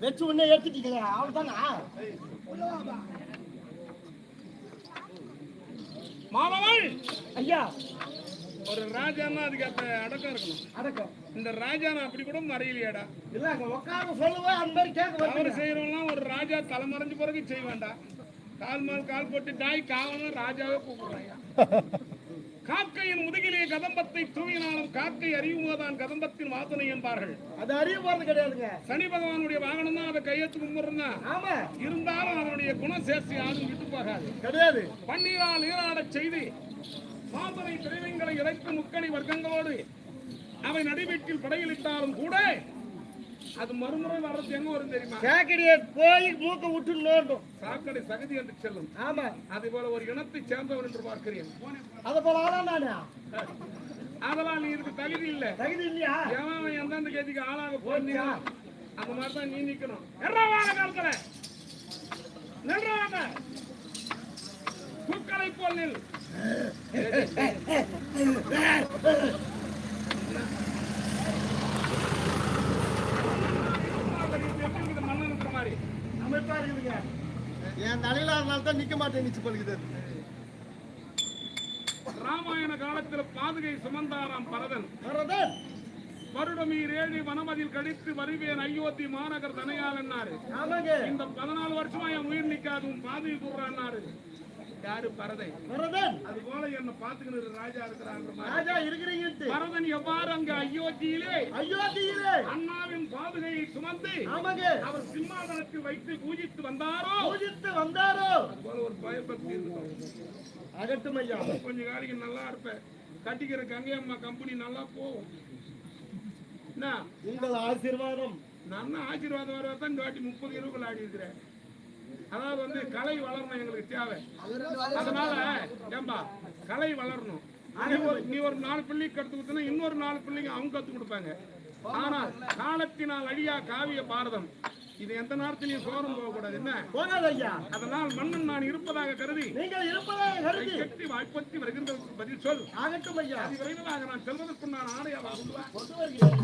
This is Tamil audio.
வெச்சு உடனே எடுத்துட்டீங்களா? அவ்வளவுதானா? மாணவன் ஐயா, ஒரு ராஜான்னா அதுக்கு அப்ப அடக்கம் இருக்கணும். அடக்கம் இந்த ராஜானா அப்படி கூட மறையிலையாடா? இல்ல, அங்க உட்கார சொல்லுவேன். அந்த மாதிரி கேட்க அவர் செய்யறவங்களாம் ஒரு ராஜா தலைமறைஞ்ச பிறகு செய்ய வேண்டாம். கால் மேல் கால் போட்டு டாய் காவலும் ராஜாவே கூப்பிடுறாங்க. காக்கையின் முதுகிலே கதம்பத்தை தூவினாலும் காக்கை அறியும்போதான் கதம்பத்தின் வாசனை என்பார்கள். அது அறிய போறது கிடையாதுங்க. சனி பகவானுடைய வாகனம் தான் அதை கையெழுத்து கும்பிடுறா. ஆமா, இருந்தாலும் அவனுடைய குணசேஷி யாரும் விட்டு போகாது. கிடையாது. பன்னீரால் நீராடச் செய்து சாதனை திரைவங்களை இறைக்கும் முக்கணி வர்க்கங்களோடு அவை நடுவீட்டில் படையலிட்டாலும் கூட அது மறுமுறை வர்றது எங்க வரும் தெரியுமா? சாக்கடையை போய் மூக்க விட்டு நோண்டும். சாக்கடை சகதி என்று செல்லும். ஆமா, அதே போல ஒரு இனத்தை சேர்ந்தவர் என்று பார்க்கிறேன். அத போல ஆனா நானே. அதெல்லாம் நீ இதுக்கு தகுதி இல்ல. தகுதி இல்லையா? எவன் எந்தெந்த கேதிக்கு ஆளாக போனியா அந்த மாதிரி தான் நீ நிக்கணும். எறாவான காலத்துல நெல்றாங்க குக்கரை போல் நில். என் தலையில அதனால தான் நிக்க மாட்டேன் பழுகுது. ராமாயண காலத்தில் பாதுகை சுமந்தாராம் பரதன். வருடமீர் 7 வனமதில் கடித்து வருவேன் அயோத்தி மாநகர் தனையால் என்னாரு. இந்த 14 வருஷமா என் உயிர் நிக்காது பாதுகை கூறாரு. யாரு? பரதன். அது போல என்ன பாத்துக்கிற ராஜா இருக்கிறாங்க. பரதன் எவ்வாறு அங்க அயோத்தியிலே அண்ணாவின் பாதுகையை சுமந்து அவர் சிம்மாசனத்தில் வைத்து பூஜித்து வந்தாரோ போல ஒரு பயபக்தி அகட்டும் ஐயா. கொஞ்ச காலிக்கு நல்லா இருப்பேன். கட்டிக்கிற கங்கை அம்மா கம்பெனி நல்லா போகும். உங்கள் ஆசீர்வாதம். நான் ஆசீர்வாதம் வரதான் இந்த வாட்டி 30 இரவுகள் ஆடி இருக்கிறேன். அதாவது வந்து கலை வளரணும் எங்களுக்கு தேவை. அதனால ஏம்பா கலை வளரணும். நீ ஒரு 4 பிள்ளைக்கு கத்து கொடுத்தனா இன்னொரு 4 பிள்ளைங்க அவங்க கத்து கொடுப்பாங்க. ஆனால் காலத்தினால் அழியா காவிய பாரதம் இது எந்த நேரத்திலையும் சோரம் போகக்கூடாது. என்ன போகாது ஐயா. அதனால் மன்னன் நான் இருப்பதாக கருதி கட்டி வாய்ப்பத்தி வருகின்ற பதில் சொல். ஆகட்டும் ஐயா. விரைவாக நான் செல்வதற்குண்டான ஆடையாக கொண்டு வருகிறேன்.